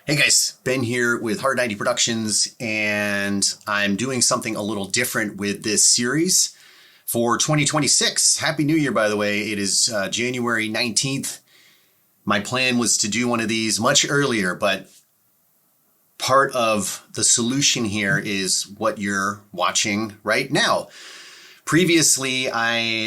Hey guys, Ben here with Hard 90 Productions, and I'm doing something a little different with this series for 2026. Happy New Year, by the way. It is January 19th. My plan was to do one of these much earlier, but part of the solution here is what you're watching right now. Previously,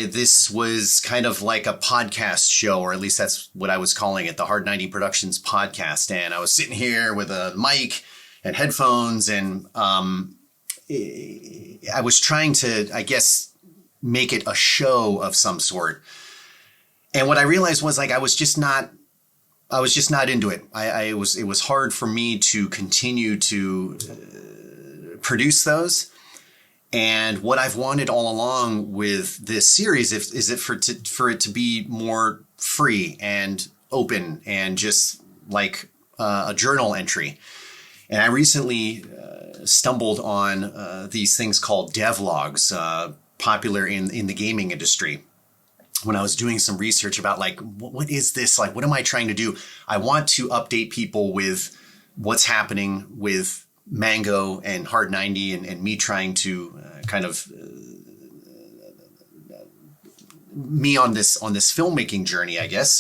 this was kind of like a podcast show, or at least that's what I was calling it, the Hard 90 Productions podcast. And I was sitting here with a mic and headphones, and I was trying to, I guess, make it a show of some sort. And what I realized was I was just not into it. It was hard for me to continue to produce those. And what I've wanted all along with this series is for it to be more free and open and just like a journal entry. And I recently stumbled on these things called devlogs, popular in the gaming industry. When I was doing some research about like, what is this? Like, what am I trying to do? I want to update people with what's happening with Mango and Hard 90 and me trying to me on this filmmaking journey, I guess,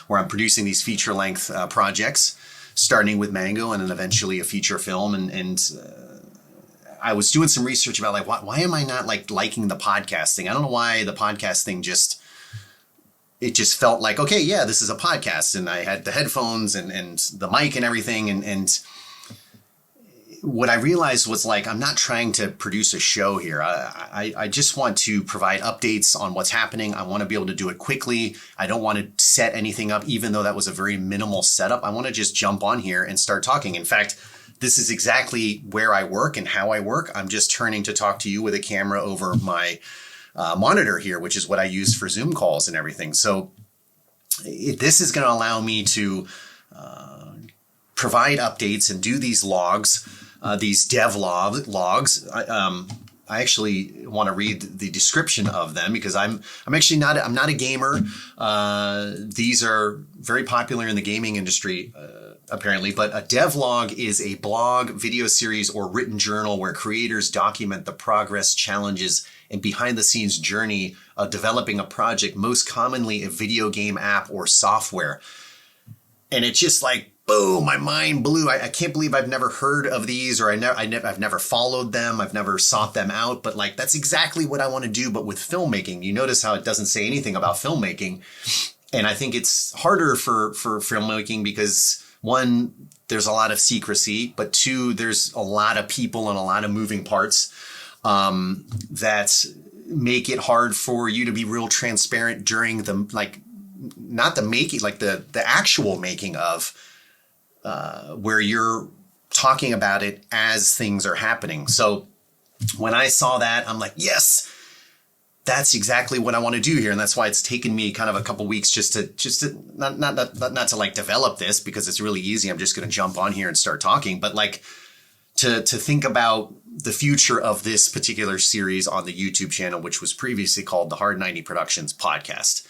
where I'm producing these feature length projects, starting with Mango and then eventually a feature film. And I was doing some research about like, why am I not liking the podcasting? I don't know why the podcasting just felt like, okay, yeah, this is a podcast. And I had the headphones and the mic and everything. And what I realized was like, I'm not trying to produce a show here. I just want to provide updates on what's happening. I want to be able to do it quickly. I don't want to set anything up, even though that was a very minimal setup. I want to just jump on here and start talking. In fact, this is exactly where I work and how I work. I'm just turning to talk to you with a camera over my monitor here, which is what I use for Zoom calls and everything. So this is going to allow me to provide updates and do these logs. These logs. I actually want to read the description of them because I'm not a gamer. These are very popular in the gaming industry, apparently. But a devlog is a blog, video series, or written journal where creators document the progress, challenges, and behind-the-scenes journey of developing a project, most commonly a video game app or software. And it's just like, boom, my mind blew. I can't believe I've never heard of these, or I've never followed them. I've never sought them out. But like, that's exactly what I want to do, but with filmmaking. You notice how it doesn't say anything about filmmaking. And I think it's harder for filmmaking because one, there's a lot of secrecy, but two, there's a lot of people and a lot of moving parts that make it hard for you to be real transparent during the, like, not the making, like the actual making of, where you're talking about it as things are happening. So when I saw that, I'm like, yes, that's exactly what I want to do here. And that's why it's taken me kind of a couple weeks just to not to like develop this, because it's really easy. I'm just going to jump on here and start talking, but like to think about the future of this particular series on the YouTube channel, which was previously called the Hard 90 Productions podcast.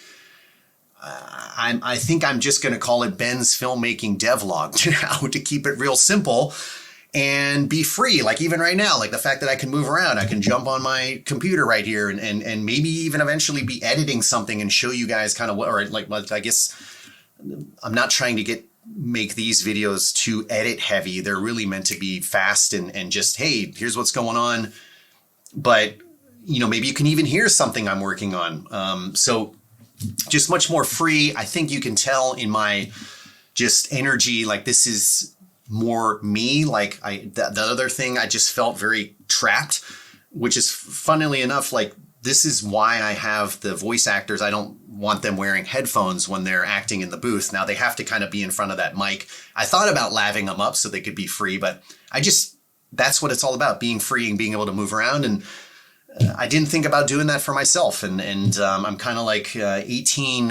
I think I'm just going to call it Ben's Filmmaking Devlog now to keep it real simple and be free. Like even right now, like the fact that I can move around, I can jump on my computer right here and maybe even eventually be editing something and show you guys kind of what, or like, I guess I'm not trying to make these videos too edit heavy. They're really meant to be fast and just, hey, here's what's going on. But, you know, maybe you can even hear something I'm working on. So just much more free. I think you can tell in my just energy, like this is more me. Like the other thing, I just felt very trapped, which is funnily enough, like this is why I have the voice actors. I don't want them wearing headphones when they're acting in the booth. Now they have to kind of be in front of that mic. I thought about laving them up so they could be free, but that's what it's all about, being free and being able to move around. And I didn't think about doing that for myself. And I'm kind of like 18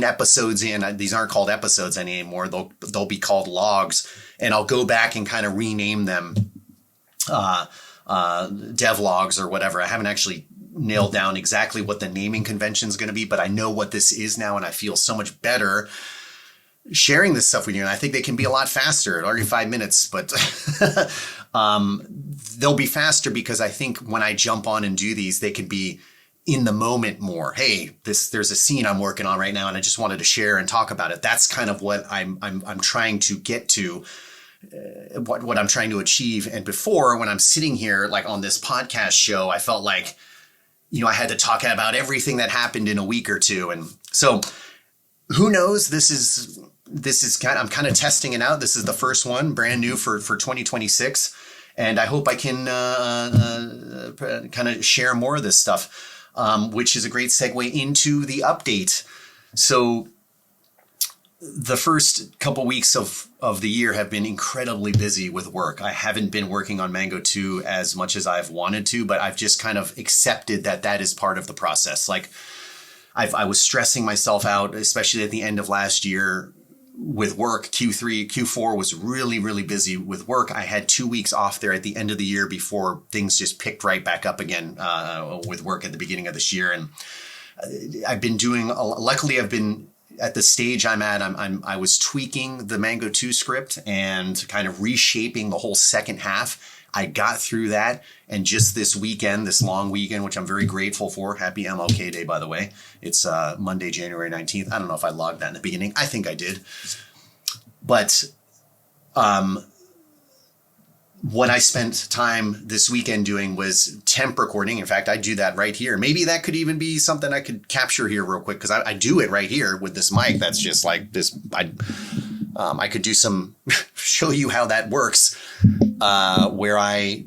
episodes in. These aren't called episodes anymore. They'll be called logs. And I'll go back and kind of rename them devlogs or whatever. I haven't actually nailed down exactly what the naming convention is going to be, but I know what this is now. And I feel so much better sharing this stuff with you. And I think they can be a lot faster, already 5 minutes, but they'll be faster because I think when I jump on and do these, they can be in the moment more. Hey, there's a scene I'm working on right now and I just wanted to share and talk about it. That's kind of what I'm trying to get to, what I'm trying to achieve. And before, when I'm sitting here like on this podcast show, I felt like, I had to talk about everything that happened in a week or two. And so who knows, I'm kind of testing it out. This is the first one, brand new for 2026. And I hope I can kind of share more of this stuff, which is a great segue into the update. So the first couple weeks of the year have been incredibly busy with work. I haven't been working on Mango 2 as much as I've wanted to, but I've just kind of accepted that is part of the process. Like I was stressing myself out, especially at the end of last year with work. Q4 was really, really busy with work. I had 2 weeks off there at the end of the year before things just picked right back up again with work at the beginning of this year. And I've been luckily I've been at the stage I'm at, I was tweaking the Mango 2 script and kind of reshaping the whole second half. I got through that. And just this long weekend, which I'm very grateful for. Happy MLK Day, by the way. It's Monday, January 19th. I don't know if I logged that in the beginning. I think I did. But what I spent time this weekend doing was temp recording. In fact, I do that right here. Maybe that could even be something I could capture here real quick, because I do it right here with this mic. That's just like this. I could do show you how that works, where I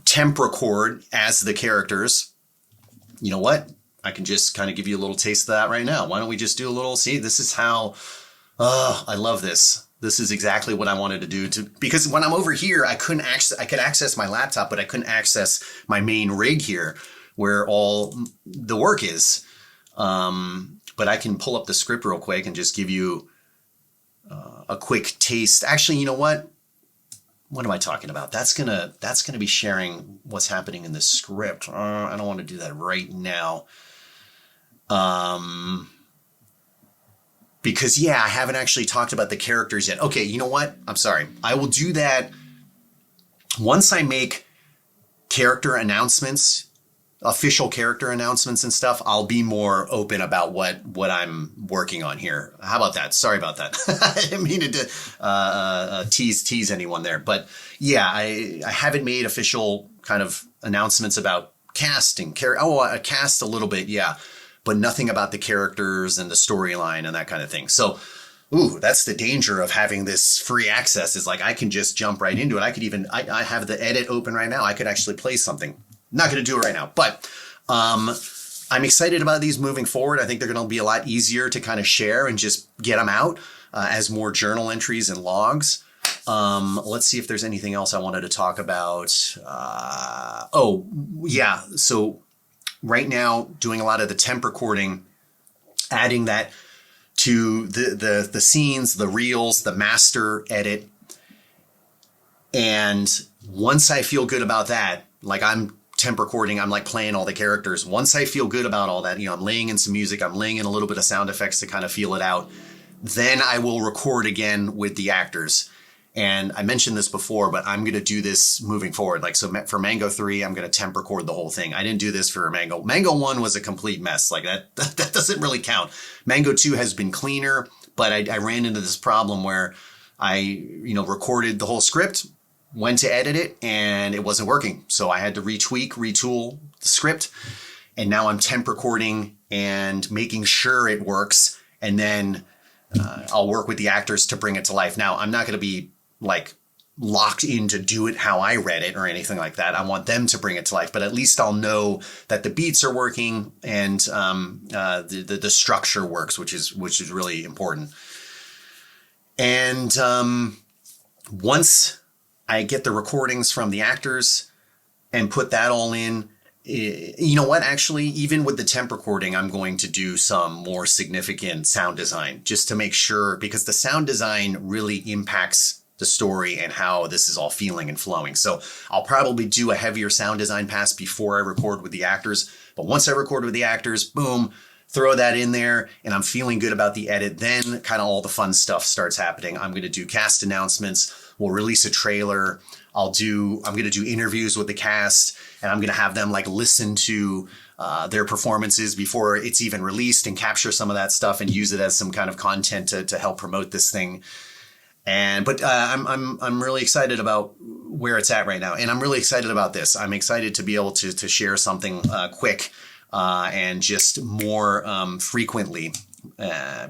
temp record as the characters. You know what? I can just kind of give you a little taste of that right now. Why don't we just do a little, see, this is how, I love this. This is exactly what I wanted to do because when I'm over here, I could access my laptop, but I couldn't access my main rig here where all the work is. But I can pull up the script real quick and just give you a quick taste. Actually, you know what? What am I talking about? That's gonna be sharing what's happening in the script. I don't want to do that right now. Because, I haven't actually talked about the characters yet. Okay, you know what? I'm sorry. I will do that once I make character announcements, official character announcements and stuff. I'll be more open about what I'm working on here. How about that? Sorry about that. I didn't mean to tease anyone there. But I haven't made official kind of announcements about casting. I cast a little bit, but nothing about the characters and the storyline and that kind of thing. So, that's the danger of having this free access, is like I can just jump right into it. I could even, I have the edit open right now. I could actually play something. Not going to do it right now, but I'm excited about these moving forward. I think they're going to be a lot easier to kind of share and just get them out as more journal entries and logs. Let's see if there's anything else I wanted to talk about. So right now, doing a lot of the temp recording, adding that to the scenes, the reels, the master edit. And once I feel good about that, like I'm temp recording, I'm like playing all the characters. Once I feel good about all that, I'm laying in some music, I'm laying in a little bit of sound effects to kind of feel it out. Then I will record again with the actors. And I mentioned this before, but I'm going to do this moving forward. Like, so for Mango 3, I'm going to temp record the whole thing. I didn't do this for Mango. Mango 1 was a complete mess. Like that doesn't really count. Mango 2 has been cleaner, but I ran into this problem where I, recorded the whole script, went to edit it, and it wasn't working. So I had to retool the script. And now I'm temp recording and making sure it works. And then I'll work with the actors to bring it to life. Now, I'm not going to be like locked in to do it how I read it or anything like that. I want them to bring it to life, but at least I'll know that the beats are working and the structure works, which is really important. And once I get the recordings from the actors and put that all in, you know what? Actually, even with the temp recording, I'm going to do some more significant sound design just to make sure, because the sound design really impacts the story and how this is all feeling and flowing. So I'll probably do a heavier sound design pass before I record with the actors. But once I record with the actors, boom, throw that in there and I'm feeling good about the edit, then kind of all the fun stuff starts happening. I'm going to do cast announcements. We'll release a trailer. I'm going to do interviews with the cast, and I'm going to have them like listen to their performances before it's even released and capture some of that stuff and use it as some kind of content to help promote this thing. But I'm really excited about where it's at right now, and I'm really excited about this. I'm excited to be able to share something quick and just more frequently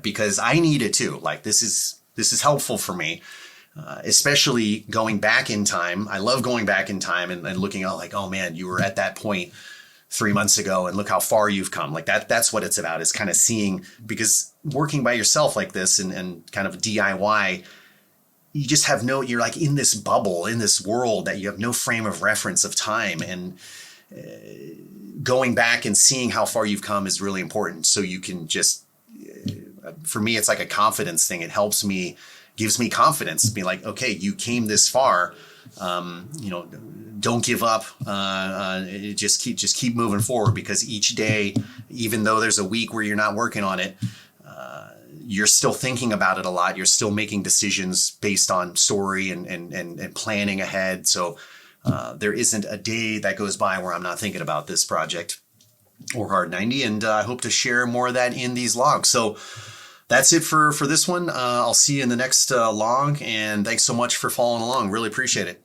because I need it too. Like this is helpful for me. Especially going back in time. I love going back in time and looking at like, oh man, you were at that point 3 months ago and look how far you've come. Like that's what it's about, is kind of seeing, because working by yourself like this and kind of DIY, you just have you're like in this bubble, in this world that you have no frame of reference of time. And going back and seeing how far you've come is really important. So you can just, for me, it's like a confidence thing. It helps me, gives me confidence, be like, okay, you came this far, don't give up, just keep moving forward, because each day, even though there's a week where you're not working on it, you're still thinking about it a lot. You're still making decisions based on story and planning ahead. So there isn't a day that goes by where I'm not thinking about this project or Hard 90, and I hope to share more of that in these logs. So that's it for this one. I'll see you in the next log, and thanks so much for following along. Really appreciate it.